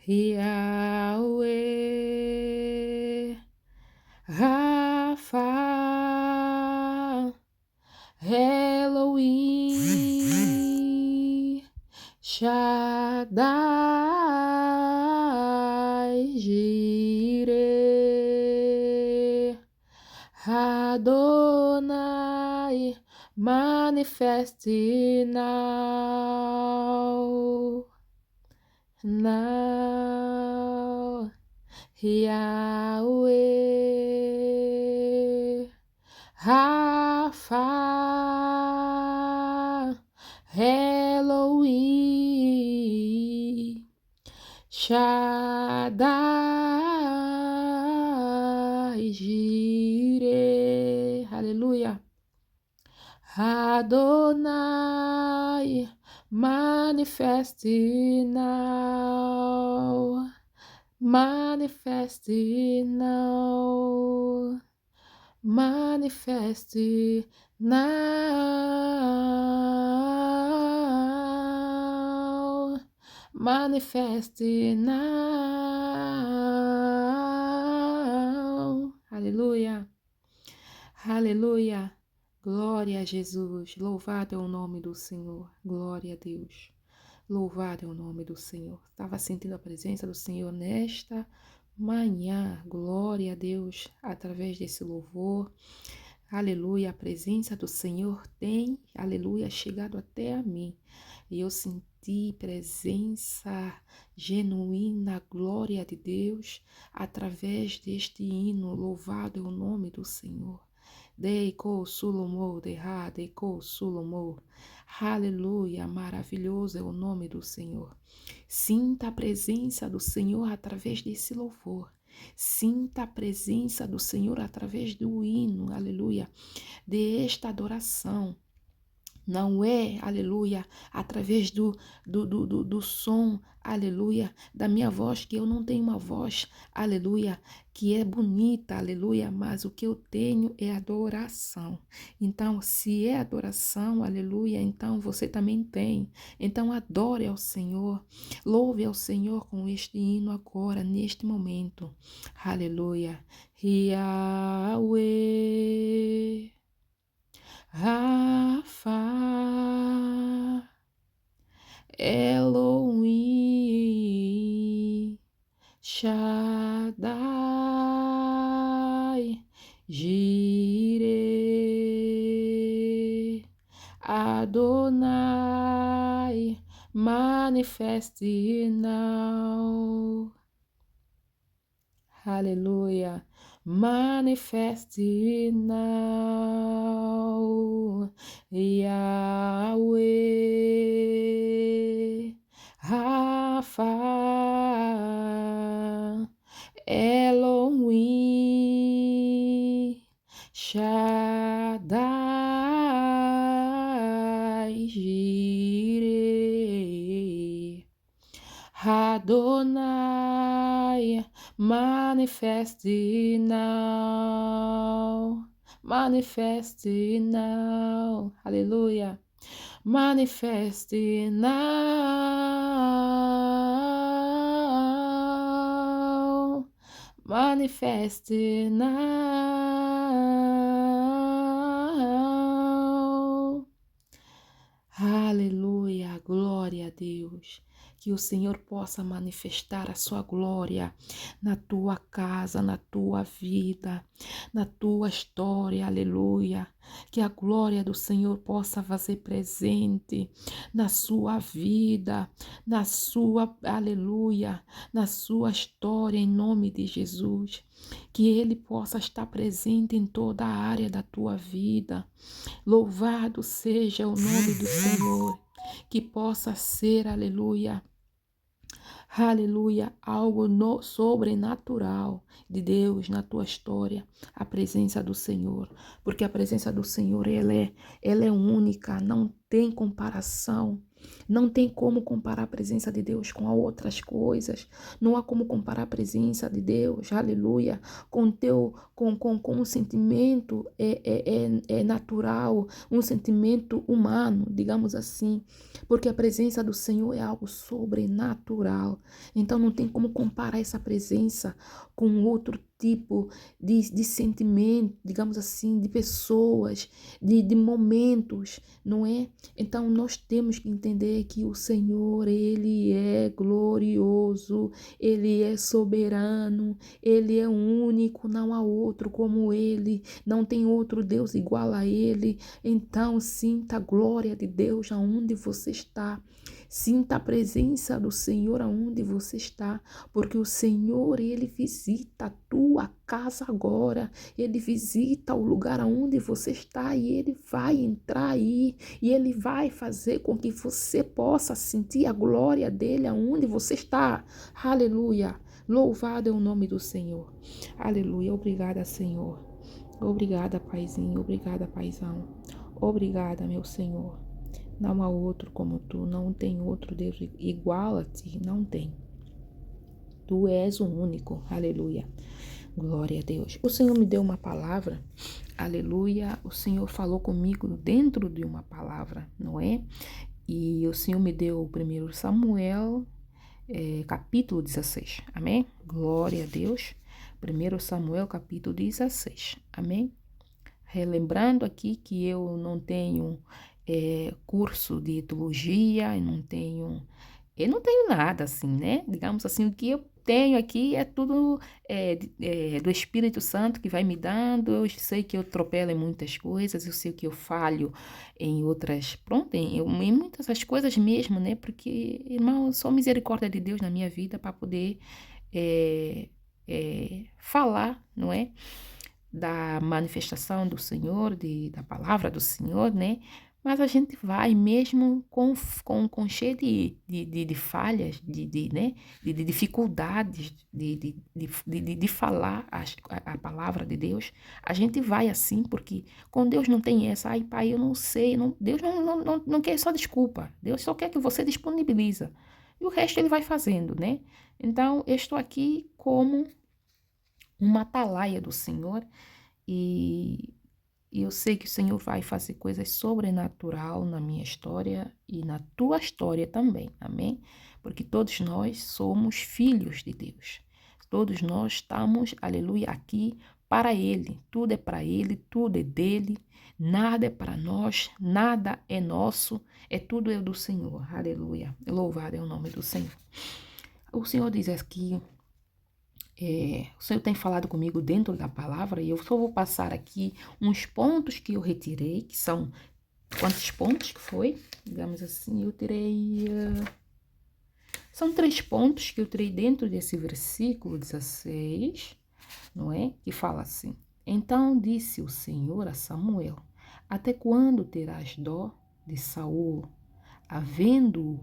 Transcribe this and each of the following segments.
Yahweh, Rafa, Elohim, Shaddai, Jireh, Adonai, manifest now, now, Yahweh, Rapha, Elohim, Shaddai, Jireh, aleluia. Adonai, manifest now, manifest now, manifest now, manifest now, aleluia, aleluia. Glória a Jesus, louvado é o nome do Senhor, glória a Deus, louvado é o nome do Senhor. Estava sentindo a presença do Senhor nesta manhã, glória a Deus, através desse louvor, aleluia, a presença do Senhor tem, aleluia, chegado até a mim, e eu senti presença genuína, glória de Deus, através deste hino, louvado é o nome do Senhor. Deiko Sulomo, Deha, Deiko Sulomo. Aleluia, maravilhoso é o nome do Senhor. Sinta a presença do Senhor através desse louvor. Sinta a presença do Senhor através do hino, aleluia, desta adoração. Não é, aleluia, através do som, aleluia, da minha voz, que eu não tenho uma voz, aleluia, que é bonita, aleluia, mas o que eu tenho é adoração. Então, se é adoração, aleluia, então você também tem. Então, adore ao Senhor, louve ao Senhor com este hino agora, neste momento, aleluia. Yahweh, Rafa, Elohim, Shaddai, Jireh, Adonai, manifest now. Aleluia. Manifest now, Yahweh, Rapha, Elohim, Shaddai, Jireh, Adonai, manifest now, manifest now, aleluia, manifest now, manifest now, aleluia, glória a Deus. Que o Senhor possa manifestar a sua glória na tua casa, na tua vida, na tua história, aleluia. Que a glória do Senhor possa fazer presente na sua vida, na sua, aleluia, na sua história, em nome de Jesus. Que Ele possa estar presente em toda a área da tua vida. Louvado seja o nome do Senhor. Que possa ser, aleluia, aleluia, algo sobrenatural de Deus na tua história, a presença do Senhor, porque a presença do Senhor, ela é única, não tem comparação, Não tem como comparar a presença de Deus com outras coisas. Não há como comparar a presença de Deus, aleluia, com um sentimento natural, um sentimento humano, digamos assim. Porque a presença do Senhor é algo sobrenatural. Então não tem como comparar essa presença com outro tipo de sentimento, digamos assim, de pessoas, de momentos, não é? Então nós temos que entender que o Senhor, Ele é glorioso, Ele é soberano, Ele é único, não há outro como Ele, não tem outro Deus igual a Ele. Então sinta a glória de Deus aonde você está. Sinta a presença do Senhor aonde você está, porque o Senhor, Ele visita a tua casa agora, Ele visita o lugar aonde você está e Ele vai entrar aí e Ele vai fazer com que você possa sentir a glória dEle aonde você está. Aleluia! Louvado é o nome do Senhor. Aleluia! Obrigada, Senhor. Obrigada, Paizinho. Obrigada, Paizão. Obrigada, meu Senhor. Não há outro como tu, não tem outro Deus igual a ti, não tem. Tu és o único, aleluia. Glória a Deus. O Senhor me deu uma palavra, aleluia. O Senhor falou comigo dentro de uma palavra, não é? E o Senhor me deu o 1 Samuel, capítulo 16, amém? Glória a Deus. 1 Samuel, capítulo 16, amém? Relembrando aqui que eu não tenho curso de teologia, eu não tenho nada assim, né? Digamos assim, o que eu tenho aqui é tudo do Espírito Santo que vai me dando. Eu sei que eu atropelo em muitas coisas, eu sei que eu falho em outras, pronto, em muitas das coisas mesmo, né? Porque, irmão, só misericórdia de Deus na minha vida para poder falar, não é? Da manifestação do Senhor, da palavra do Senhor, né? Mas a gente vai mesmo com cheio de falhas, né? de dificuldades de falar a palavra de Deus. A gente vai assim, porque com Deus não tem essa. Ai, pai, eu não sei. Não, Deus não quer só desculpa. Deus só quer que você disponibiliza. E o resto ele vai fazendo, né? Então, eu estou aqui como uma atalaia do Senhor e eu sei que o Senhor vai fazer coisas sobrenatural na minha história e na tua história também, amém? Porque todos nós somos filhos de Deus. Todos nós estamos, aleluia, aqui para Ele. Tudo é para Ele, tudo é dele, nada é para nós, nada é nosso, tudo é do Senhor, aleluia. Louvado é o nome do Senhor. O Senhor diz aqui, o Senhor tem falado comigo dentro da palavra e eu só vou passar aqui uns pontos que eu retirei, que são, quantos pontos que foi? Digamos assim, eu tirei, são 3 pontos que eu tirei dentro desse versículo 16, não é? Que fala assim: então disse o Senhor a Samuel, até quando terás dó de Saul, havendo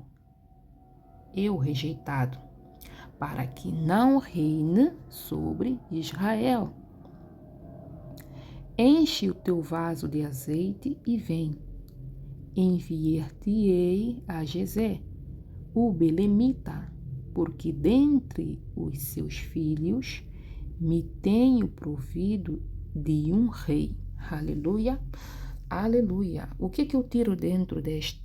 eu rejeitado, para que não reine sobre Israel? Enche o teu vaso de azeite e vem. Enviar-te-ei a Jezé, o belemita, porque dentre os seus filhos me tenho provido de um rei. Aleluia, aleluia. O que eu tiro dentro deste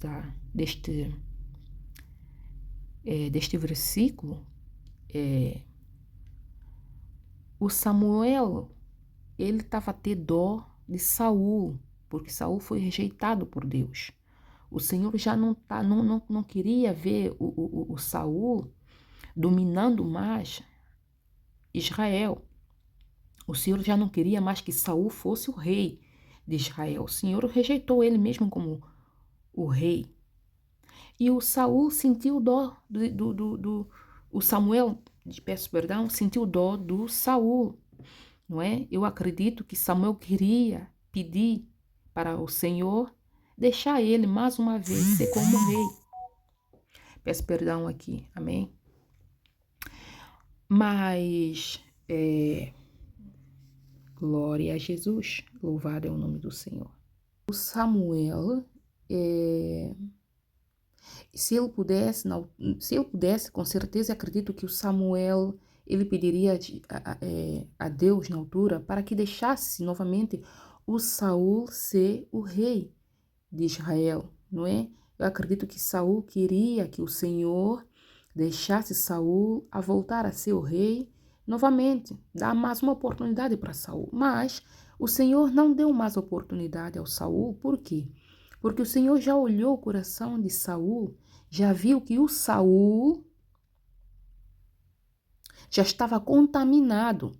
versículo? O Samuel, ele estava a ter dó de Saul, porque Saul foi rejeitado por Deus. O Senhor já não queria ver o Saul dominando mais Israel. O Senhor já não queria mais que Saul fosse o rei de Israel. O Senhor rejeitou ele mesmo como o rei. E o Saul sentiu dó o Samuel, peço perdão, sentiu dó do Saul, não é? Eu acredito que Samuel queria pedir para o Senhor deixar ele mais uma vez ser como rei. Peço perdão aqui, amém? Mas, glória a Jesus, louvado é o nome do Senhor. O Samuel, Se ele pudesse, não, se ele pudesse, com certeza acredito que o Samuel ele pediria a Deus na altura para que deixasse novamente o Saul ser o rei de Israel, não é? Eu acredito que Saul queria que o Senhor deixasse Saul a voltar a ser o rei novamente, dar mais uma oportunidade para Saul. Mas o Senhor não deu mais oportunidade ao Saul, por quê? Porque o Senhor já olhou o coração de Saul, já viu que o Saul já estava contaminado.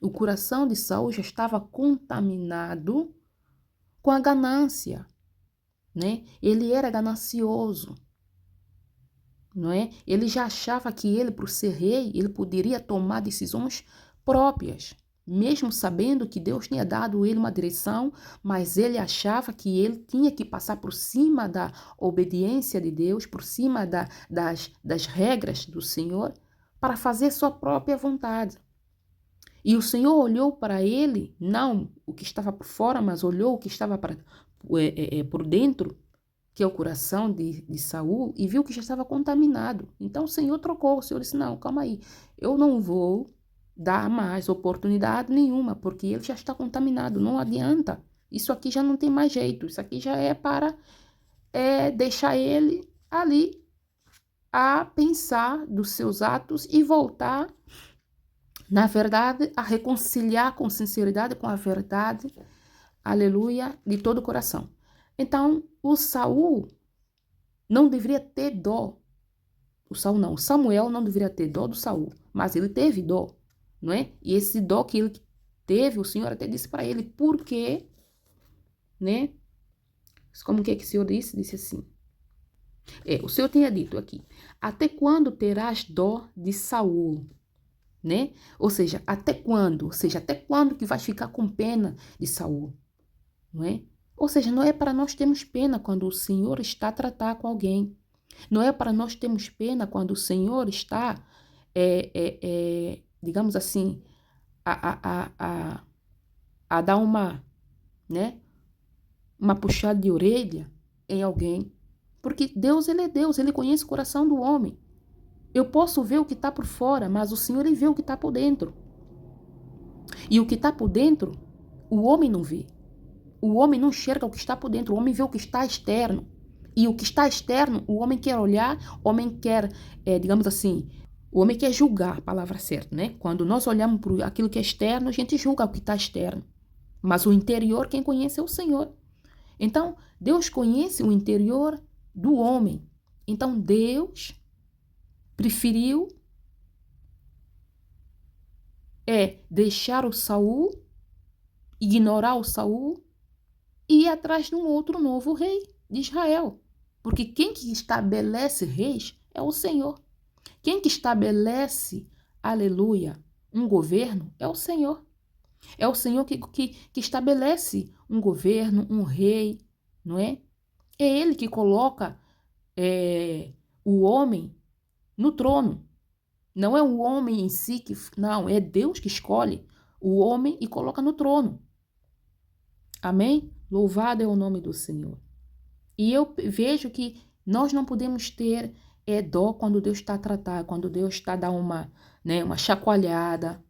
O coração de Saul já estava contaminado com a ganância, né? Ele era ganancioso, não é? Ele já achava que ele, por ser rei, ele poderia tomar decisões próprias, mesmo sabendo que Deus tinha dado ele uma direção, mas ele achava que ele tinha que passar por cima da obediência de Deus, por cima das regras do Senhor, para fazer sua própria vontade. E o Senhor olhou para ele, não o que estava por fora, mas olhou o que estava por dentro, que é o coração de Saul, e viu que já estava contaminado. Então o Senhor trocou. O Senhor disse, não, calma aí, eu não vou dar mais oportunidade nenhuma, porque ele já está contaminado, não adianta. Isso aqui já não tem mais jeito, isso aqui já é para deixar ele ali a pensar dos seus atos e voltar, na verdade, a reconciliar com sinceridade com a verdade, aleluia, de todo o coração. Então, o Saul não deveria ter dó. O Samuel não deveria ter dó do Saul, mas ele teve dó, não é? E esse dó que ele teve, o Senhor até disse para ele, por quê, né? Como que o Senhor disse? Disse assim, o Senhor tinha dito aqui, até quando terás dó de Saul, né? Ou seja, até quando? Ou seja, até quando que vais ficar com pena de Saul, não é? Ou seja, não é para nós termos pena quando o Senhor está a tratar com alguém. Não é para nós termos pena quando o Senhor está, digamos assim, a dar né, uma puxada de orelha em alguém. Porque Deus, ele é Deus, ele conhece o coração do homem. Eu posso ver o que está por fora, mas o Senhor, ele vê o que está por dentro. E o que está por dentro, o homem não vê. O homem não enxerga o que está por dentro, o homem vê o que está externo. E o que está externo, o homem quer olhar, o homem quer, digamos assim, o homem quer julgar, a palavra certa, né? Quando nós olhamos para aquilo que é externo, a gente julga o que está externo. Mas o interior, quem conhece é o Senhor. Então, Deus conhece o interior do homem. Então, Deus preferiu deixar o Saul, ignorar o Saul e ir atrás de um outro novo rei de Israel. Porque quem que estabelece reis é o Senhor. Quem que estabelece, aleluia, um governo é o Senhor. É o Senhor que estabelece um governo, um rei, não é? É Ele que coloca o homem no trono. Não é o homem em si não, é Deus que escolhe o homem e coloca no trono. Amém? Louvado é o nome do Senhor. E eu vejo que nós não podemos ter dó quando Deus está a tratar, quando Deus está a dar uma chacoalhada.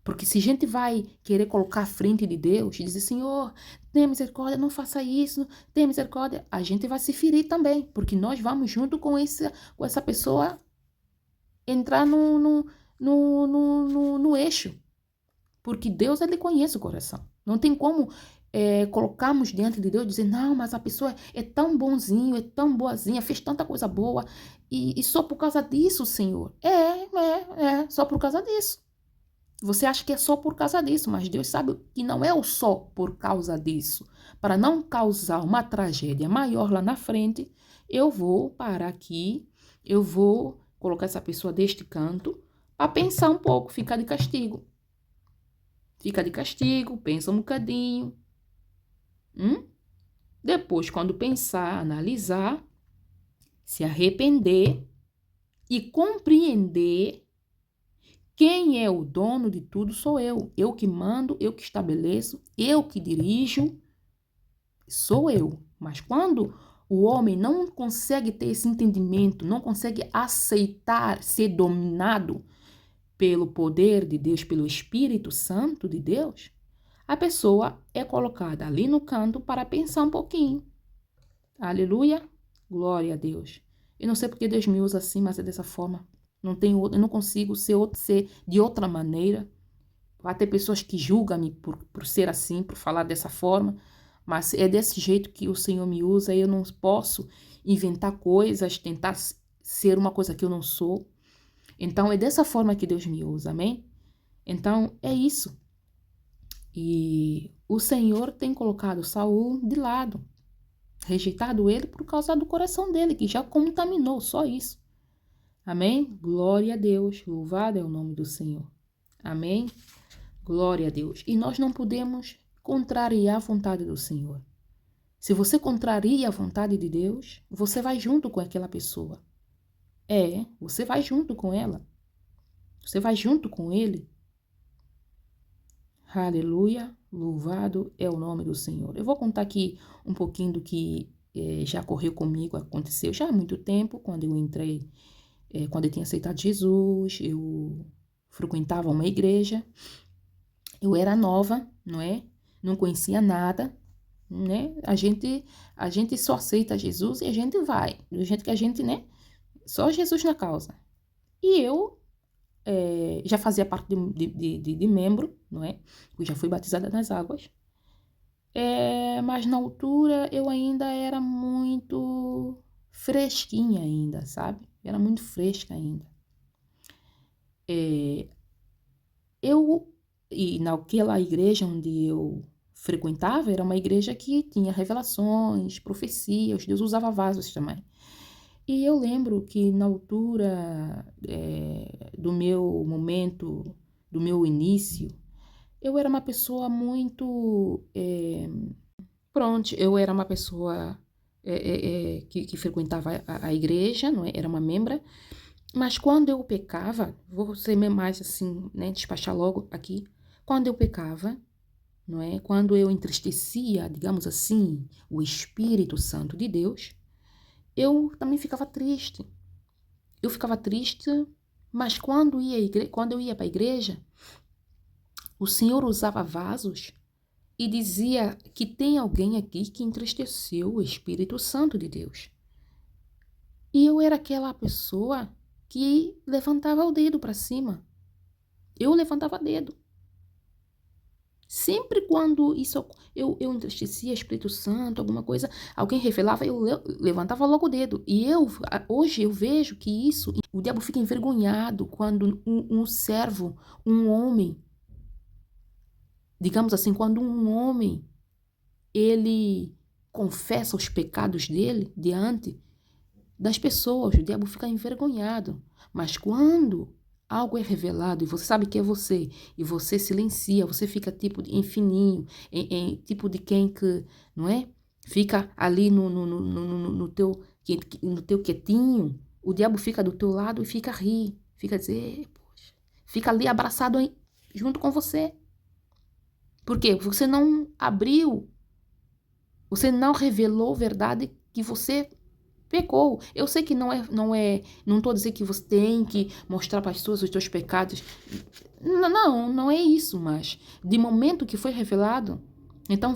Porque se a gente vai querer colocar à frente de Deus e dizer, Senhor, tenha misericórdia, não faça isso, tenha misericórdia, a gente vai se ferir também, porque nós vamos junto com essa pessoa entrar no eixo. Porque Deus, ele conhece o coração. Não tem como colocarmos diante de Deus e dizer, não, mas a pessoa é tão bonzinho, é tão boazinha, fez tanta coisa boa, e só por causa disso, Senhor. Só por causa disso. Você acha que é só por causa disso, mas Deus sabe que não é o só por causa disso. Para não causar uma tragédia maior lá na frente, eu vou parar aqui, eu vou colocar essa pessoa deste canto para pensar um pouco, ficar de castigo. Fica de castigo, pensa um bocadinho. Depois, quando pensar, analisar, se arrepender e compreender quem é o dono de tudo sou eu. Eu que mando, eu que estabeleço, eu que dirijo, sou eu. Mas quando o homem não consegue ter esse entendimento, não consegue aceitar ser dominado pelo poder de Deus, pelo Espírito Santo de Deus, a pessoa é colocada ali no canto para pensar um pouquinho. Aleluia, glória a Deus. Eu não sei porque Deus me usa assim, mas é dessa forma. Eu não consigo ser de outra maneira. Vai ter pessoas que julgam-me por ser assim, por falar dessa forma, mas é desse jeito que o Senhor me usa e eu não posso inventar coisas, tentar ser uma coisa que eu não sou. Então, é dessa forma que Deus me usa, amém? Então, é isso. E o Senhor tem colocado Saul de lado, rejeitado ele por causa do coração dele, que já contaminou, só isso. Amém? Glória a Deus, louvado é o nome do Senhor. Amém? Glória a Deus. E nós não podemos contrariar a vontade do Senhor. Se você contraria a vontade de Deus, você vai junto com aquela pessoa. Você vai junto com ela. Você vai junto com ele. Aleluia, louvado é o nome do Senhor. Eu vou contar aqui um pouquinho do que já ocorreu comigo, aconteceu já há muito tempo, quando eu entrei, quando eu tinha aceitado Jesus, eu frequentava uma igreja, eu era nova, não é? Não conhecia nada, né? A gente só aceita Jesus e a gente vai, do jeito que a gente, né? Só Jesus na causa. E eu já fazia parte de membro, não é? Eu já fui batizada nas águas. Mas na altura eu ainda era muito fresquinha ainda, sabe? Era muito fresca ainda. E naquela igreja onde eu frequentava, era uma igreja que tinha revelações, profecias, Deus usava vasos também. E eu lembro que na altura do meu momento, do meu início, eu era uma pessoa muito... eu era uma pessoa que frequentava a igreja, não é? Era uma membra, mas quando eu pecava, vou ser mais assim, né? Despachar logo aqui. Quando eu pecava, não é? Quando eu entristecia, digamos assim, o Espírito Santo de Deus, eu também ficava triste. Eu ficava triste, mas quando eu ia para a igreja, o Senhor usava vasos e dizia que tem alguém aqui que entristeceu o Espírito Santo de Deus. E eu era aquela pessoa que levantava o dedo para cima. Eu levantava o dedo. Sempre quando eu entristecia o Espírito Santo, alguma coisa, alguém revelava, eu levantava logo o dedo. E hoje eu vejo que o diabo fica envergonhado quando um servo, um homem, digamos assim, quando um homem, ele confessa os pecados dele diante das pessoas, o diabo fica envergonhado. Mas quando algo é revelado e você sabe que é você, e você silencia, você fica tipo em fininho, tipo de quem que, não é? Fica ali no teu quietinho, o diabo fica do teu lado e fica a rir, fica a dizer, poxa, fica ali abraçado junto com você. Por quê? Você não abriu, você não revelou a verdade que você pecou. Eu sei que não estou dizendo que você tem que mostrar para as pessoas os teus pecados. Não é isso, mas de momento que foi revelado, então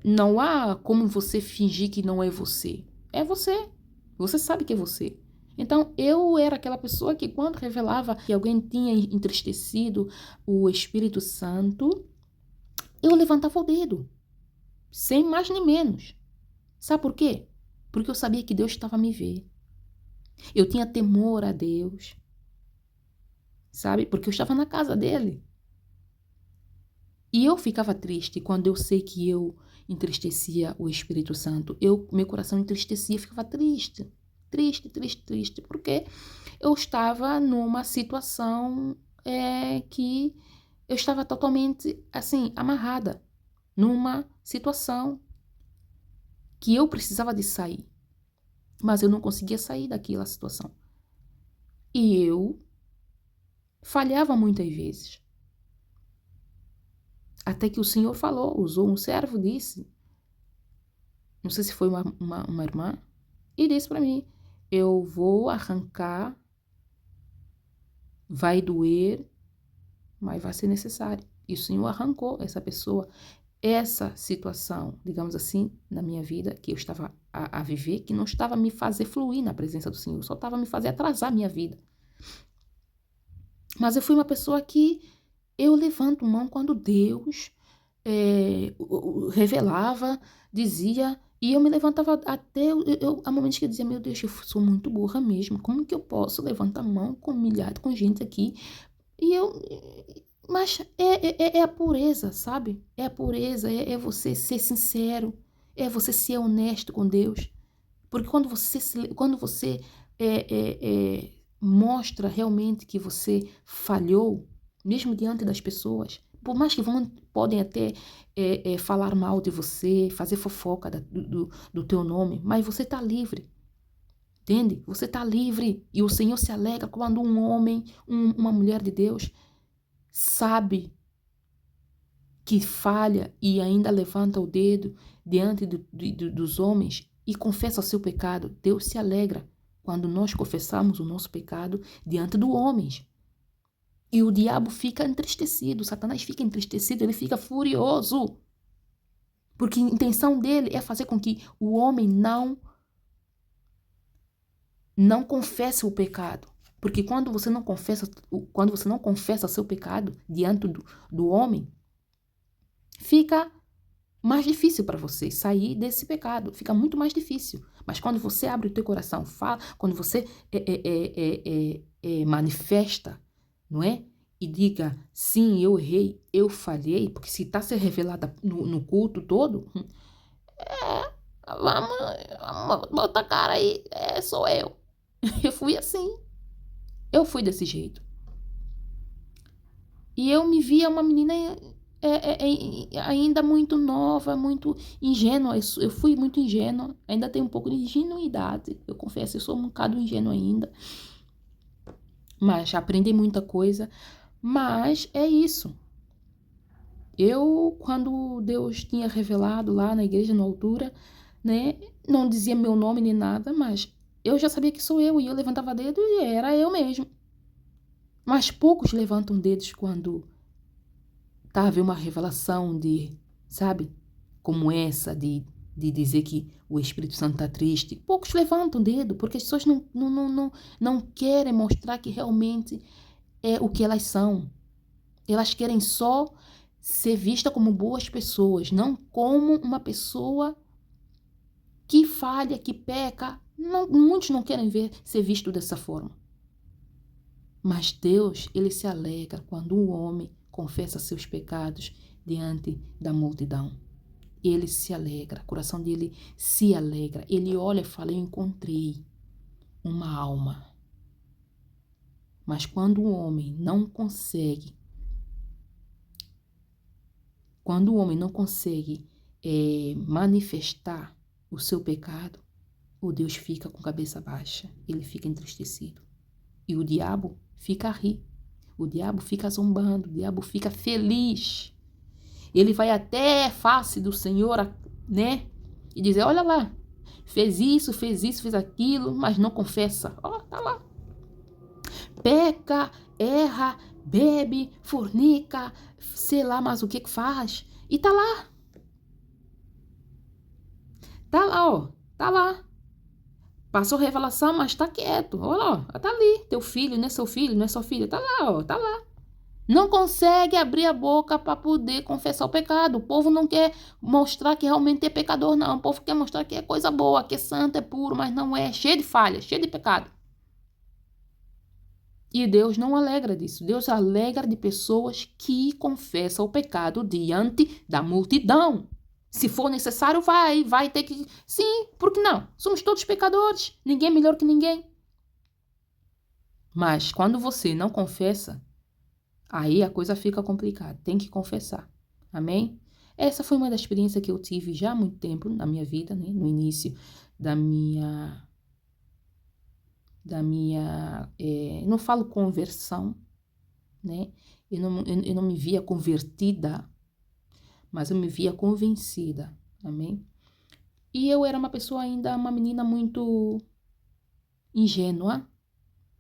não há como você fingir que não é você. É você. Você sabe que é você. Então, eu era aquela pessoa que quando revelava que alguém tinha entristecido o Espírito Santo, eu levantava o dedo, sem mais nem menos. Sabe por quê? Porque eu sabia que Deus estava a me ver. Eu tinha temor a Deus, sabe? Porque eu estava na casa dele. E eu ficava triste quando eu sei que eu entristecia o Espírito Santo. Meu coração entristecia, ficava triste. Triste. Porque eu estava numa situação que eu estava totalmente, assim, amarrada. Numa situação que eu precisava de sair. Mas eu não conseguia sair daquela situação. E eu falhava muitas vezes. Até que o Senhor falou, usou um servo, disse, não sei se foi uma irmã, e disse para mim, eu vou arrancar, vai doer, mas vai ser necessário. E o Senhor arrancou essa pessoa, essa situação, digamos assim, na minha vida, que eu estava a viver, que não estava a me fazer fluir na presença do Senhor, só estava a me fazer atrasar a minha vida. Mas eu fui uma pessoa que eu levanto mão quando Deus revelava, dizia, e eu me levantava até, há momentos que eu dizia, meu Deus, eu sou muito burra mesmo, como que eu posso levantar mão com milhares, com gente aqui, mas é a pureza, sabe? É a pureza, é você ser sincero, é você ser honesto com Deus, porque quando você mostra realmente que você falhou, mesmo diante das pessoas, por mais que podem até falar mal de você, fazer fofoca do teu nome, mas você está livre, entende? Você está livre e o Senhor se alegra quando um homem, uma mulher de Deus sabe que falha e ainda levanta o dedo diante dos homens e confessa o seu pecado. Deus se alegra quando nós confessamos o nosso pecado diante dos homens. E o diabo fica entristecido, Satanás fica entristecido, ele fica furioso. Porque a intenção dele é fazer com que o homem não confesse o pecado. Porque quando você não confessa seu pecado diante do homem, fica mais difícil para você sair desse pecado, fica muito mais difícil. Mas quando você abre o teu coração, fala, quando você manifesta, não é? E diga, sim, eu errei, eu falhei, porque se está sendo revelada no culto todo, vamos botar a cara aí, sou eu. Eu fui assim, eu fui desse jeito. E eu me via uma menina ainda muito nova, muito ingênua. Eu fui muito ingênua, ainda tenho um pouco de ingenuidade, eu confesso, eu sou um bocado ingênua ainda. Mas aprendi muita coisa. Mas é isso. Eu, quando Deus tinha revelado lá na igreja, na altura, né, não dizia meu nome nem nada, mas eu já sabia que sou eu, e eu levantava dedo e era eu mesmo. Mas poucos levantam dedos quando tá havendo uma revelação sabe, como essa, de dizer que o Espírito Santo está triste. Poucos levantam o dedo, porque as pessoas não querem mostrar que realmente é o que elas são. Elas querem só ser vistas como boas pessoas, não como uma pessoa que falha, que peca. Não, muitos não querem ser visto dessa forma. Mas Deus, ele se alegra quando um homem confessa seus pecados diante da multidão. Ele se alegra, o coração dele se alegra. Ele olha e fala, eu encontrei uma alma. Mas quando o homem não consegue, manifestar o seu pecado, o Deus fica com a cabeça baixa, ele fica entristecido. E o diabo fica a rir, o diabo fica zombando, o diabo fica feliz. Ele vai até a face do Senhor, né? E dizer, olha lá, fez isso, fez aquilo, mas não confessa. Ó, tá lá. Peca, erra, bebe, fornica, sei lá mais o que faz. E tá lá. Tá lá, ó. Tá lá. Passou revelação, mas tá quieto. Olha lá, ó, tá ali. Teu filho, não é seu filho, não é sua filha. Tá lá, ó. Tá lá. Não consegue abrir a boca para poder confessar o pecado. O povo não quer mostrar que realmente é pecador, não. O povo quer mostrar que é coisa boa, que é santo, é puro, mas não é. Cheio de falhas, cheio de pecado. E Deus não alegra disso. Deus alegra de pessoas que confessam o pecado diante da multidão. Se for necessário, vai ter que... Sim, por que não? Somos todos pecadores. Ninguém é melhor que ninguém. Mas quando você não confessa, aí a coisa fica complicada. Tem que confessar. Amém? Essa foi uma das experiências que eu tive já há muito tempo na minha vida, né? No início da minha não falo conversão, né? Eu não me via convertida, mas eu me via convencida, amém? E eu era uma pessoa ainda, uma menina muito ingênua,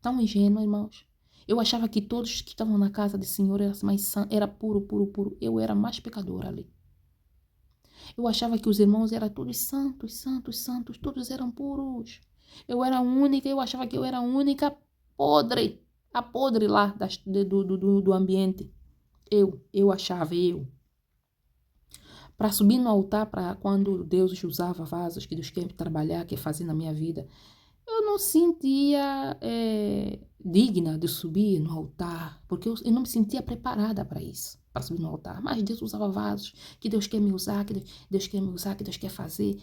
tão ingênua, irmãos. Eu achava que todos que estavam na casa do Senhor era puro, puro, puro. Eu era mais pecadora ali. Eu achava que os irmãos eram todos santos, santos, santos, todos eram puros. Eu era a única, eu achava que eu era a única podre, a podre lá do ambiente. Eu achava, eu. Para subir no altar, para quando Deus usava vasos que Deus quer trabalhar, quer fazer na minha vida, eu não sentia digna de subir no altar, porque eu não me sentia preparada para isso, para subir no altar. Mas Deus usava vasos que Deus quer me usar, que Deus quer me usar, que Deus quer fazer.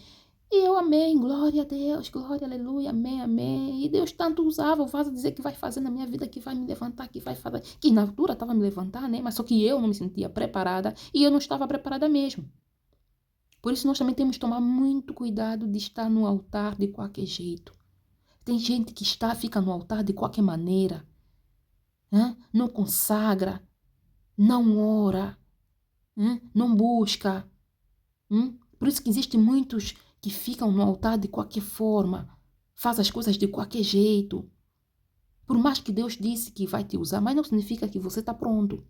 E eu amém, glória a Deus, glória, aleluia, amém, amém. E Deus tanto usava o vaso dizer que vai fazer na minha vida, que vai me levantar, que vai fazer. Que na altura estava me levantar, né? Mas só que eu não me sentia preparada e eu não estava preparada mesmo. Por isso nós também temos que tomar muito cuidado de estar no altar de qualquer jeito. Tem gente que fica no altar de qualquer maneira, né? Não consagra, não ora, né? Não busca. Por isso que existem muitos que ficam no altar de qualquer forma, faz as coisas de qualquer jeito. Por mais que Deus disse que vai te usar, mas não significa que você está pronto.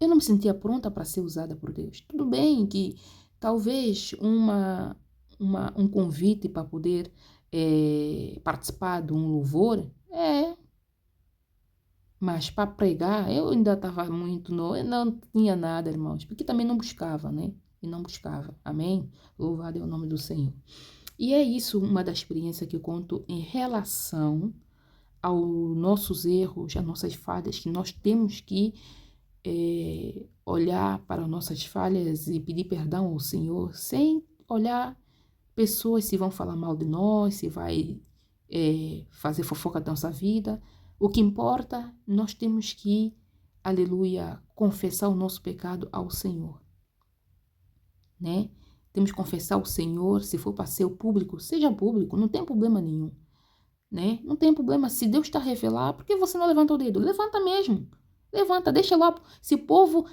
Eu não me sentia pronta para ser usada por Deus. Tudo bem que talvez um convite para poder participar de um louvor, mas para pregar, eu ainda estava muito novo, eu não tinha nada, irmãos, porque também não buscava, né? E não buscava. Amém? Louvado é o nome do Senhor. E é isso uma das experiências que eu conto em relação aos nossos erros, às nossas falhas, que nós temos que olhar para nossas falhas e pedir perdão ao Senhor, sem olhar pessoas se vão falar mal de nós, se vai fazer fofoca da nossa vida. O que importa, nós temos que, aleluia, confessar o nosso pecado ao Senhor, né? Temos que confessar ao Senhor, se for para ser público, seja público, não tem problema nenhum, né? Não tem problema, se Deus está a revelar, por que você não levanta o dedo? Levanta mesmo, levanta, deixa lá, se o povo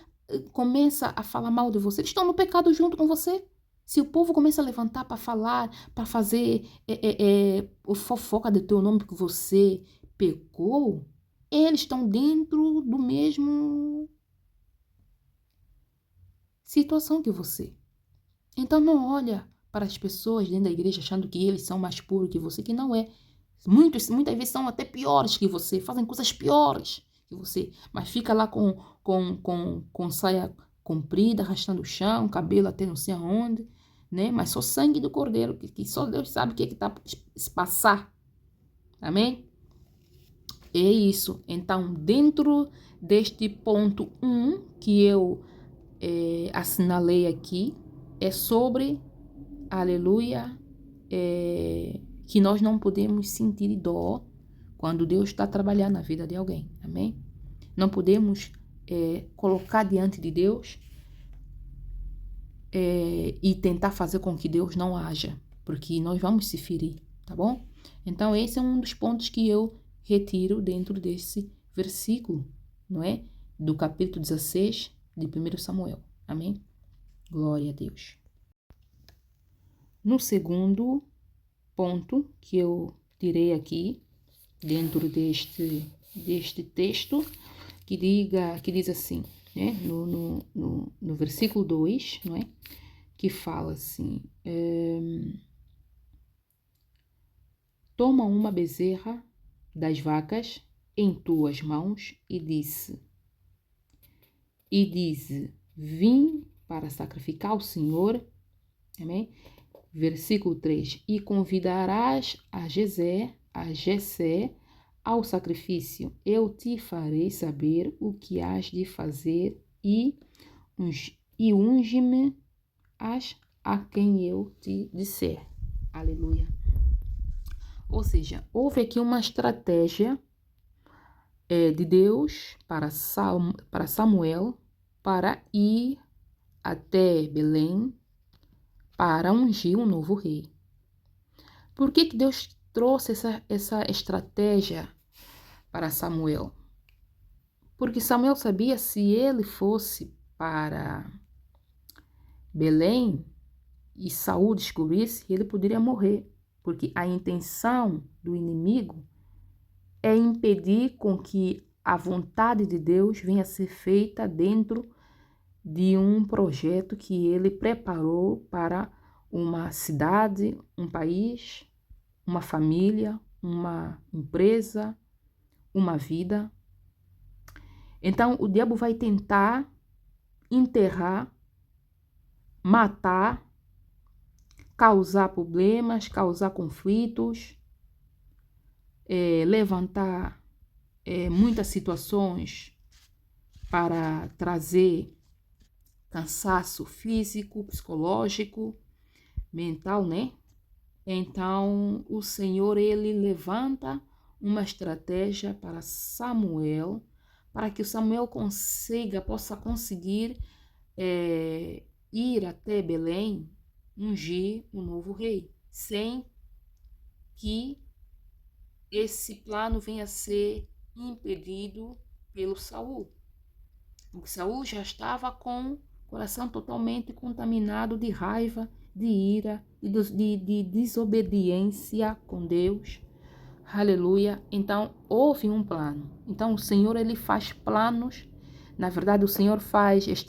começa a falar mal de você, eles estão no pecado junto com você. Se o povo começa a levantar para falar, para fazer fofoca do teu nome porque você pecou, eles estão dentro do mesmo situação que você. Então não olha para as pessoas dentro da igreja achando que eles são mais puros que você, que não é. Muitas vezes são até piores que você, fazem coisas piores que você, mas fica lá com saia comprida, arrastando o chão, cabelo até não sei aonde, né? Mas só sangue do cordeiro, que só Deus sabe o que está se passar. Amém? É isso. Então, dentro deste ponto 1 que eu assinalei aqui, é sobre, aleluia, que nós não podemos sentir dó quando Deus está trabalhando na vida de alguém, amém? Não podemos colocar diante de Deus e tentar fazer com que Deus não haja, porque nós vamos se ferir, tá bom? Então esse é um dos pontos que eu retiro dentro desse versículo, não é? Do capítulo 16 de 1 Samuel, amém? Glória a Deus. No segundo ponto que eu tirei aqui, dentro deste texto, que diz assim, né? No versículo 2, não é? Que fala assim, toma uma bezerra das vacas em tuas mãos e diz, vim para sacrificar ao Senhor, amém? Versículo 3, e convidarás a Jessé ao sacrifício, eu te farei saber o que hás de fazer e unge-me a quem eu te disser. Aleluia. Ou seja, houve aqui uma estratégia de Deus para Samuel para ir até Belém para ungir um novo rei. Por que Deus trouxe essa estratégia para Samuel? Porque Samuel sabia, se ele fosse para Belém, e Saul descobrisse, ele poderia morrer, porque a intenção do inimigo é impedir com que a vontade de Deus venha a ser feita dentro de um projeto que ele preparou para uma cidade, um país, uma família, uma empresa, uma vida. Então, o diabo vai tentar enterrar, matar, causar problemas, causar conflitos, levantar muitas situações para trazer cansaço físico, psicológico, mental, né? Então, o Senhor, ele levanta uma estratégia para Samuel, para que o Samuel possa conseguir ir até Belém, ungir o novo rei, sem que esse plano venha a ser impedido pelo Saul. Porque Saul já estava com o coração totalmente contaminado de raiva, de ira, de desobediência com Deus. Aleluia. Então, houve um plano. Então, o Senhor, ele faz planos. Na verdade, o Senhor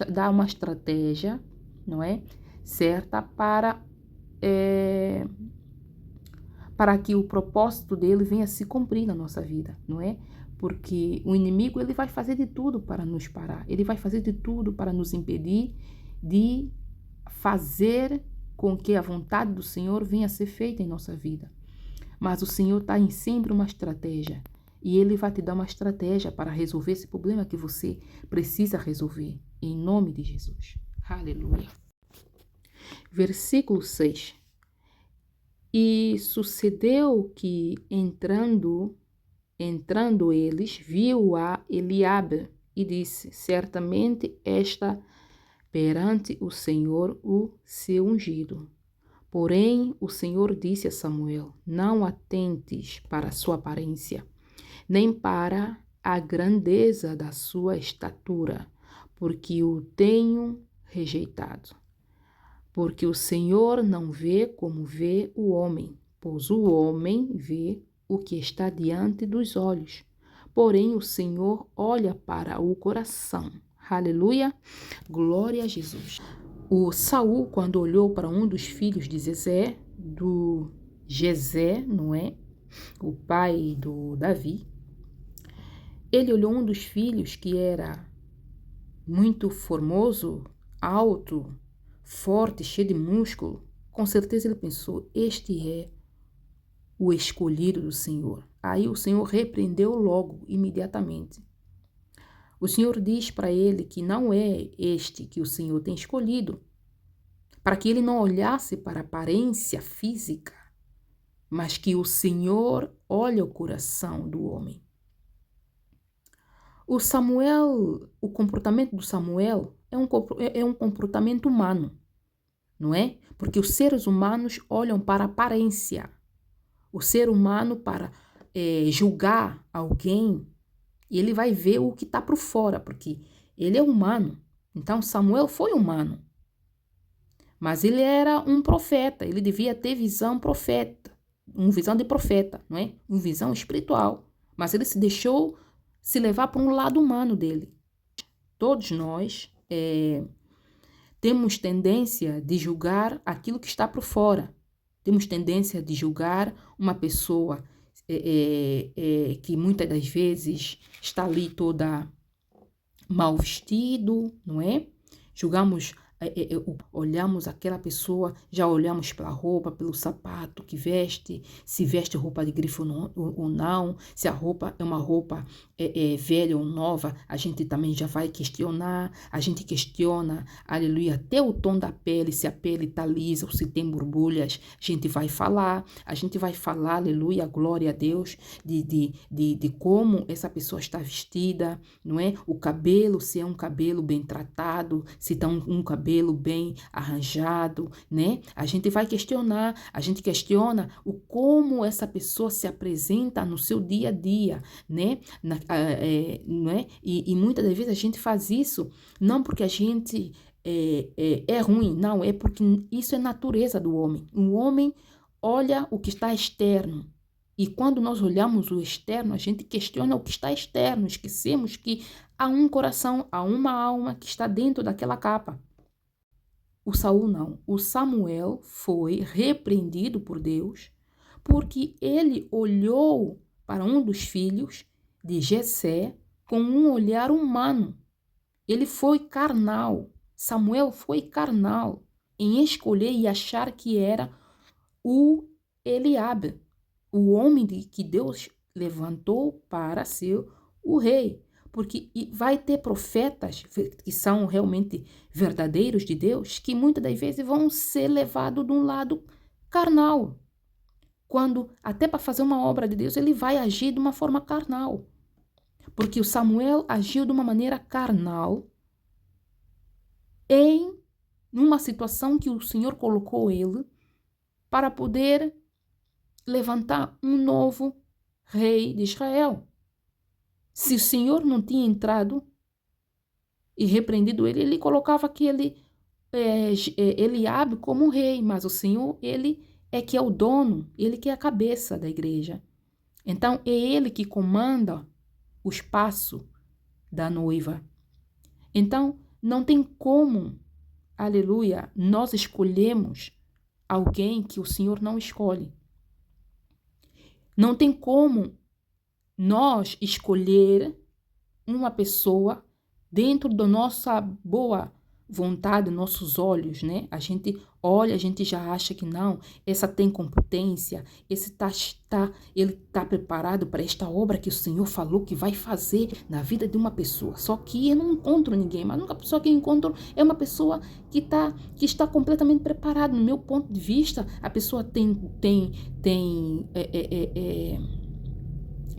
dá uma estratégia, não é? Certa para que o propósito dele venha a se cumprir na nossa vida, não é? Porque o inimigo, ele vai fazer de tudo para nos parar. Ele vai fazer de tudo para nos impedir de fazer com que a vontade do Senhor venha a ser feita em nossa vida. Mas o Senhor tem sempre uma estratégia. E Ele vai te dar uma estratégia para resolver esse problema que você precisa resolver. Em nome de Jesus. Aleluia. Versículo 6. E sucedeu que, entrando eles, viu a Eliabe e disse: certamente está perante o Senhor o seu ungido. Porém, o Senhor disse a Samuel: não atentes para a sua aparência, nem para a grandeza da sua estatura, porque o tenho rejeitado. Porque o Senhor não vê como vê o homem, pois o homem vê o que está diante dos olhos. Porém, o Senhor olha para o coração. Aleluia! Glória a Jesus. O Saul, quando olhou para um dos filhos de Jessé, não é? O pai do Davi, ele olhou um dos filhos que era muito formoso, alto, forte, cheio de músculo. Com certeza ele pensou: este é o escolhido do Senhor. Aí o Senhor repreendeu logo, imediatamente. O Senhor diz para ele que não é este que o Senhor tem escolhido, para que ele não olhasse para a aparência física, mas que o Senhor olha o coração do homem. O comportamento do Samuel é um comportamento humano, não é? Porque os seres humanos olham para a aparência. O ser humano, para julgar alguém, ele vai ver o que está por fora, porque ele é humano. Então, Samuel foi humano. Mas ele era um profeta, ele devia ter visão visão de profeta, não é? Uma visão espiritual. Mas ele se deixou se levar para um lado humano dele. Todos nós temos tendência de julgar aquilo que está por fora. Temos tendência de julgar uma pessoa que muitas das vezes está ali toda mal vestido, não é? Julgamos, olhamos aquela pessoa, já olhamos pela roupa, pelo sapato que veste, se veste roupa de grife ou não, se a roupa é uma roupa velha ou nova, a gente também já vai questionar, a gente questiona, aleluia, até o tom da pele, se a pele está lisa ou se tem borbulhas, a gente vai falar, aleluia, glória a Deus, de como essa pessoa está vestida, não é? O cabelo, se é um cabelo bem tratado, se está um cabelo cabelo bem arranjado, né? A gente vai questionar, a gente questiona o como essa pessoa se apresenta no seu dia a dia, né? Né? E muitas das vezes a gente faz isso não porque a gente é ruim, não, é porque isso é natureza do homem. O homem olha o que está externo. E quando nós olhamos o externo, a gente questiona o que está externo, esquecemos que há um coração, há uma alma que está dentro daquela capa. O Saul não. O Samuel foi repreendido por Deus porque ele olhou para um dos filhos de Jessé com um olhar humano. Ele foi carnal. Samuel foi carnal em escolher e achar que era o Eliabe, o homem que Deus levantou para ser o rei. Porque vai ter profetas que são realmente verdadeiros de Deus, que muitas das vezes vão ser levados de um lado carnal. Quando, até para fazer uma obra de Deus, ele vai agir de uma forma carnal. Porque o Samuel agiu de uma maneira carnal em uma situação que o Senhor colocou ele para poder levantar um novo rei de Israel. Se o Senhor não tinha entrado e repreendido ele, ele colocava aquele Eliabe como rei, mas o Senhor, ele é que é o dono, ele que é a cabeça da igreja. Então, é ele que comanda o espaço da noiva. Então, não tem como, aleluia, nós escolhemos alguém que o Senhor não escolhe. Não tem como nós escolher uma pessoa dentro da nossa boa vontade, nossos olhos, né? A gente olha, a gente já acha que não, essa tem competência, esse ele tá preparado para esta obra que o Senhor falou que vai fazer na vida de uma pessoa. Só que eu não encontro ninguém, mas a única pessoa que eu encontro é uma pessoa que está completamente preparada. No meu ponto de vista, a pessoa tem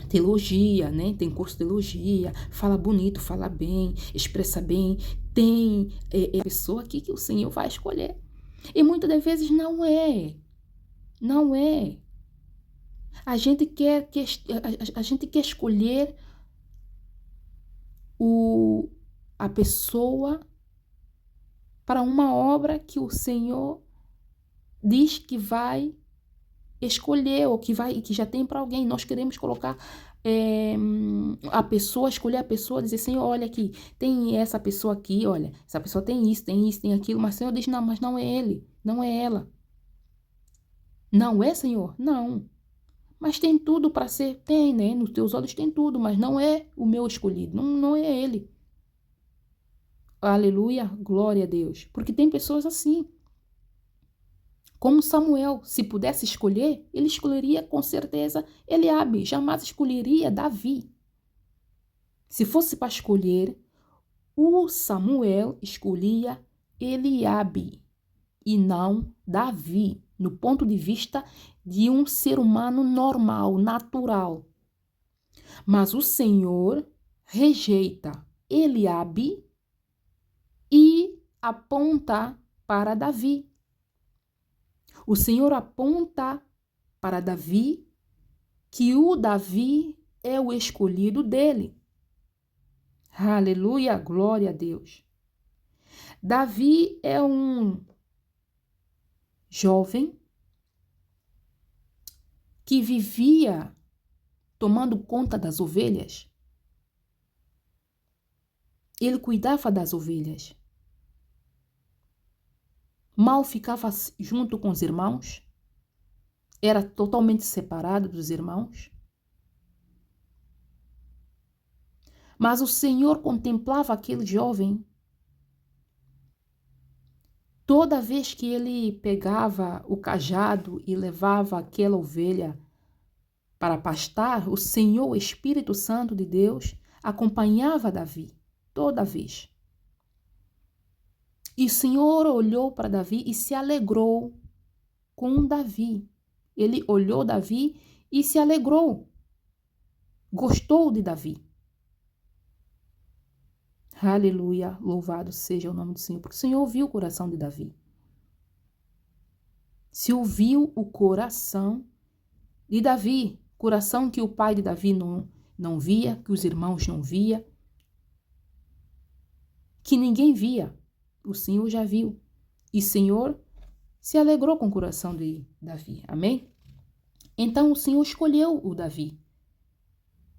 teologia, né? Tem curso de teologia, fala bonito, fala bem, expressa bem, tem pessoa aqui que o Senhor vai escolher. E muitas das vezes não é. Não é. A gente quer escolher a pessoa para uma obra que o Senhor diz que vai escolher ou que já tem para alguém. Nós queremos colocar a pessoa, escolher a pessoa, dizer, Senhor, olha aqui, tem essa pessoa aqui, olha, essa pessoa tem isso, tem aquilo, mas o Senhor diz, não, mas não é ele, não é ela. Não é, Senhor? Não. Mas tem tudo para ser, tem, né? Nos teus olhos tem tudo, mas não é o meu escolhido, não é ele. Aleluia, glória a Deus. Porque tem pessoas assim. Como Samuel, se pudesse escolher, ele escolheria com certeza Eliabe, jamais escolheria Davi. Se fosse para escolher, o Samuel escolhia Eliabe e não Davi, no ponto de vista de um ser humano normal, natural. Mas o Senhor rejeita Eliabe e aponta para Davi. O Senhor aponta para Davi que o Davi é o escolhido dele. Aleluia, glória a Deus. Davi é um jovem que vivia tomando conta das ovelhas. Ele cuidava das ovelhas. Mal ficava junto com os irmãos. Era totalmente separado dos irmãos. Mas o Senhor contemplava aquele jovem. Toda vez que ele pegava o cajado e levava aquela ovelha para pastar, o Senhor, o Espírito Santo de Deus, acompanhava Davi, toda vez. E o Senhor olhou para Davi e se alegrou com Davi. Ele olhou Davi e se alegrou. Gostou de Davi. Aleluia, louvado seja o nome do Senhor, porque o Senhor ouviu o coração de Davi. Se ouviu o coração de Davi, coração que o pai de Davi não via, que os irmãos não via, que ninguém via, o Senhor já viu. E o Senhor se alegrou com o coração de Davi, amém? Então o Senhor escolheu o Davi.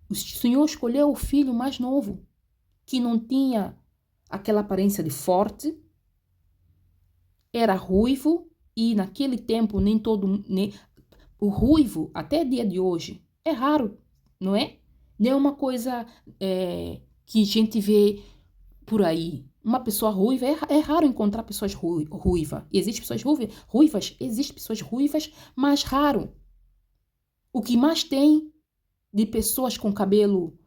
O Senhor escolheu o filho mais novo, que não tinha aquela aparência de forte, era ruivo, e naquele tempo o ruivo, até dia de hoje, é raro, não é? Não é uma coisa que a gente vê por aí. Uma pessoa ruiva, é raro encontrar pessoas ruivas. Existem pessoas ruivas, existem pessoas ruivas, mas raro. O que mais tem de pessoas com cabelo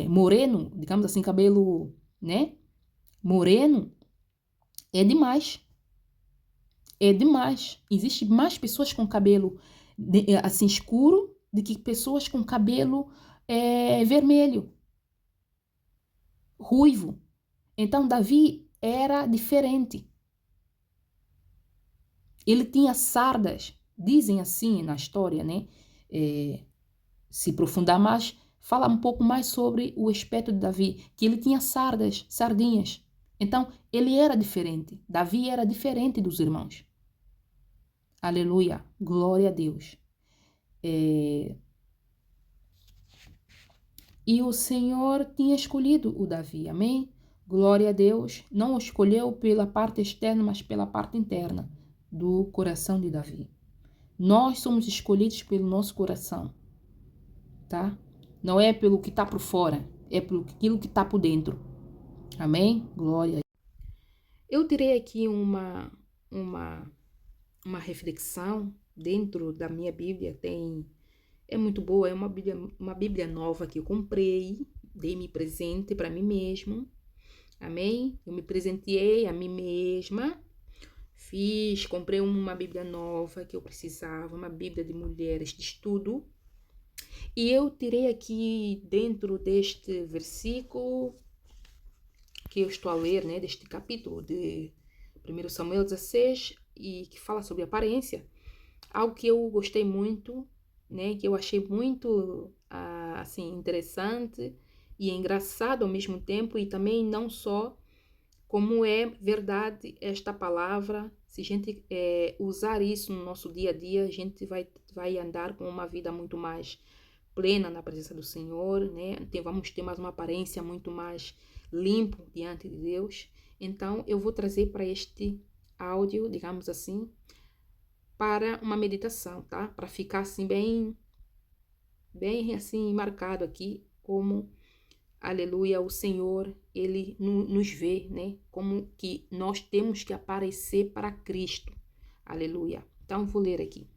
moreno, digamos assim, cabelo, né, moreno, é demais. É demais. Existem mais pessoas com cabelo assim escuro do que pessoas com cabelo vermelho, ruivo. Então Davi era diferente. Ele tinha sardas, dizem assim na história, né? Se aprofundar mais, fala um pouco mais sobre o aspecto de Davi, que ele tinha sardas, sardinhas. Então, ele era diferente. Davi era diferente dos irmãos. Aleluia, glória a Deus. E o Senhor tinha escolhido o Davi, amém? Glória a Deus. Não o escolheu pela parte externa, mas pela parte interna do coração de Davi. Nós somos escolhidos pelo nosso coração, tá? Não é pelo que está por fora, é pelo aquilo que está por dentro. Amém? Glória. Eu tirei aqui uma reflexão dentro da minha Bíblia, é muito boa, é uma Bíblia nova que eu comprei, dei-me presente para mim mesmo, amém? Eu me presenteei a mim mesma, comprei uma Bíblia nova que eu precisava, uma Bíblia de mulheres de estudo, e eu tirei aqui dentro deste versículo que eu estou a ler, né, deste capítulo de 1 Samuel 16, e que fala sobre aparência, algo que eu gostei muito, né, que eu achei muito assim interessante e engraçado ao mesmo tempo, e também não só como é verdade esta palavra. Se a gente usar isso no nosso dia a dia, a gente vai andar com uma vida muito mais plena na presença do Senhor, né? Vamos ter mais uma aparência muito mais limpo diante de Deus. Então eu vou trazer para este áudio, digamos assim, para uma meditação, tá? Para ficar assim bem assim marcado aqui, como, aleluia, o Senhor, ele nos vê, né? Como que nós temos que aparecer para Cristo, aleluia. Então vou ler aqui.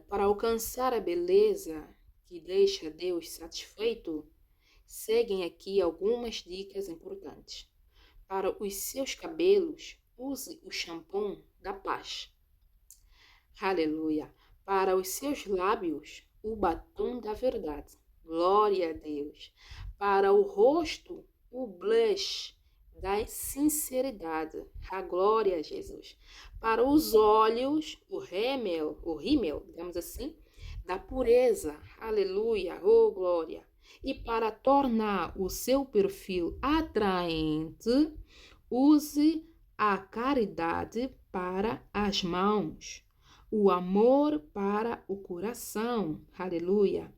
Para alcançar a beleza que deixa Deus satisfeito, seguem aqui algumas dicas importantes. Para os seus cabelos, use o shampoo da paz. Aleluia. Para os seus lábios, o batom da verdade. Glória a Deus. Para o rosto, o blush da sinceridade. A glória a Jesus. Para os olhos, o rímel, digamos assim, da pureza. Aleluia. Oh, glória. E para tornar o seu perfil atraente, use a caridade para as mãos, o amor para o coração, aleluia,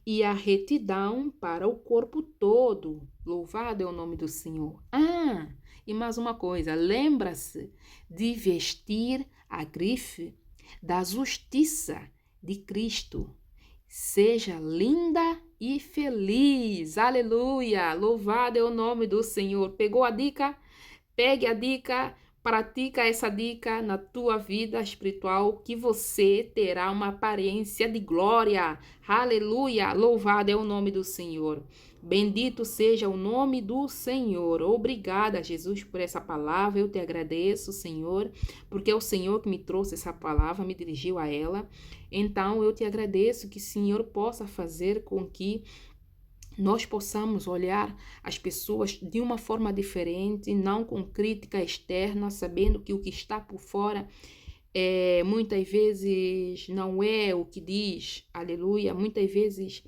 e a retidão para o corpo todo. Louvado é o nome do Senhor. E mais uma coisa, lembra-se de vestir a grife da justiça de Cristo. Seja linda e feliz. Aleluia! Louvado é o nome do Senhor. Pegou a dica? Pegue a dica, pratica essa dica na tua vida espiritual, que você terá uma aparência de glória. Aleluia! Louvado é o nome do Senhor. Bendito seja o nome do Senhor. Obrigada, Jesus, por essa palavra. Eu te agradeço, Senhor, porque é o Senhor que me trouxe essa palavra, me dirigiu a ela. Então, eu te agradeço que o Senhor possa fazer com que nós possamos olhar as pessoas de uma forma diferente, não com crítica externa, sabendo que o que está por fora muitas vezes não é o que diz, aleluia, muitas vezes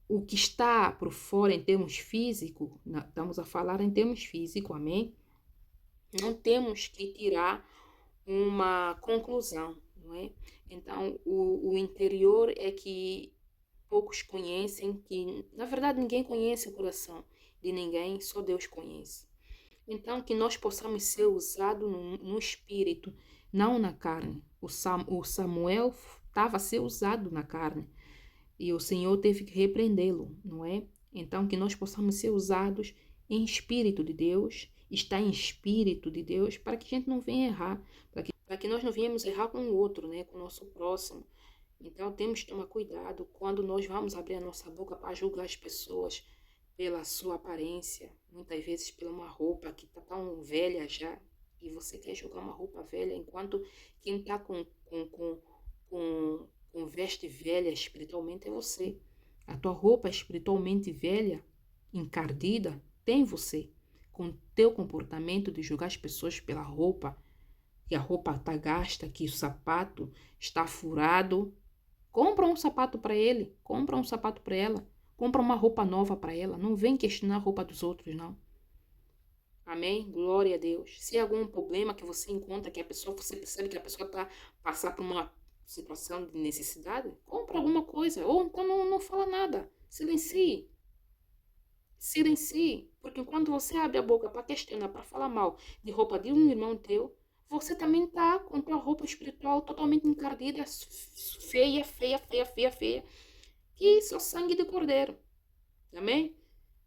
o que está por fora em termos físicos, estamos a falar em termos físicos, amém? Não temos que tirar uma conclusão, não é? Então, o interior é que poucos conhecem, que na verdade ninguém conhece o coração de ninguém, só Deus conhece. Então, que nós possamos ser usados no espírito, não na carne. O Samuel estava a ser usado na carne e o Senhor teve que repreendê-lo, não é? Então, que nós possamos ser usados em espírito de Deus, estar em espírito de Deus, para que a gente não venha errar, para que nós não venhamos errar com o outro, né? Com o nosso próximo. Então, temos que tomar cuidado quando nós vamos abrir a nossa boca para julgar as pessoas pela sua aparência, muitas vezes pela uma roupa que está tão velha já, e você quer jogar uma roupa velha, enquanto quem está com veste velha espiritualmente é você. A tua roupa espiritualmente velha, encardida, tem você. Com teu comportamento de julgar as pessoas pela roupa, que a roupa está gasta, que o sapato está furado, compra um sapato para ele, compra um sapato para ela, compra uma roupa nova para ela. Não vem questionar a roupa dos outros, não. Amém? Glória a Deus. Se há algum problema que você encontra, que a pessoa, você percebe que a pessoa está passando por uma situação de necessidade, compra alguma coisa. Ou então não fala nada. Silencie. Silencie. Porque quando você abre a boca para questionar, para falar mal de roupa de um irmão teu, você também está com a tua roupa espiritual totalmente encardida, feia, feia, feia, feia, feia. Que isso é o sangue do Cordeiro. Amém?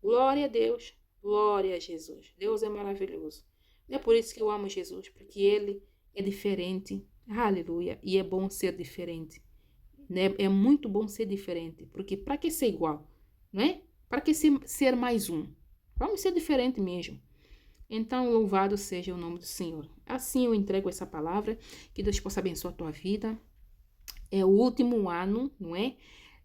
Glória a Deus. Glória a Jesus. Deus é maravilhoso. É por isso que eu amo Jesus, porque Ele é diferente. Aleluia. E é bom ser diferente. Né? É muito bom ser diferente, porque para que ser igual? Não é? Para que ser mais um? Vamos ser diferente mesmo. Então, louvado seja o nome do Senhor. Assim eu entrego essa palavra, que Deus possa abençoar a tua vida. É o último ano, não é?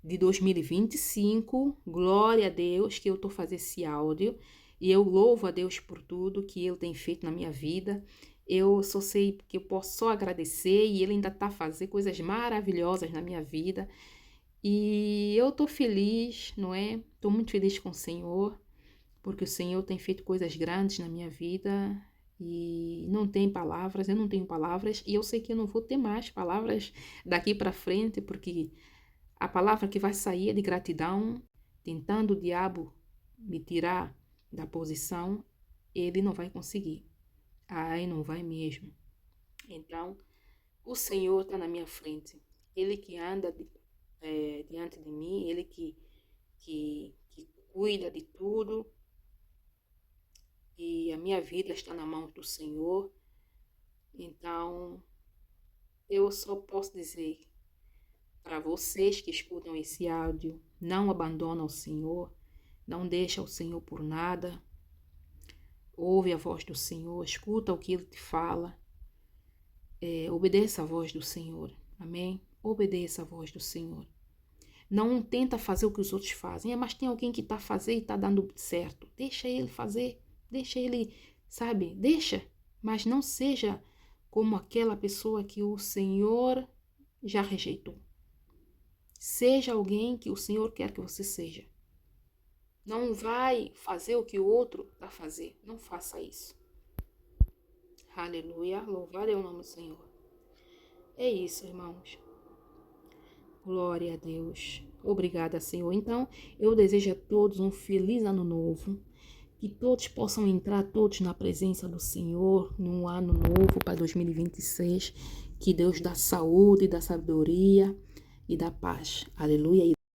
De 2025, glória a Deus que eu estou fazendo esse áudio e eu louvo a Deus por tudo que Ele tem feito na minha vida. Eu só sei que eu posso só agradecer e Ele ainda está fazendo coisas maravilhosas na minha vida e eu estou feliz, não é? Estou muito feliz com o Senhor, porque o Senhor tem feito coisas grandes na minha vida e não tem palavras, eu não tenho palavras e eu sei que eu não vou ter mais palavras daqui para frente, porque a palavra que vai sair é de gratidão, tentando o diabo me tirar da posição, ele não vai conseguir. Ai, não vai mesmo. Então, o Senhor está na minha frente. Ele que anda diante de mim, Ele que cuida de tudo. E a minha vida está na mão do Senhor. Então, eu só posso dizer para vocês que escutam esse áudio, não abandona o Senhor, não deixa o Senhor por nada. Ouve a voz do Senhor, escuta o que Ele te fala. Obedeça a voz do Senhor, amém? Obedeça a voz do Senhor. Não tenta fazer o que os outros fazem, mas tem alguém que está fazendo e está dando certo. Deixa ele fazer, deixa ele, sabe? Deixa, mas não seja como aquela pessoa que o Senhor já rejeitou. Seja alguém que o Senhor quer que você seja. Não vai fazer o que o outro vai fazer. Não faça isso. Aleluia. Louvado é o nome do Senhor. É isso, irmãos. Glória a Deus. Obrigada, Senhor. Então, eu desejo a todos um feliz ano novo. Que todos possam entrar todos na presença do Senhor num ano novo para 2026. Que Deus dá saúde, dá sabedoria e da paz. Aleluia.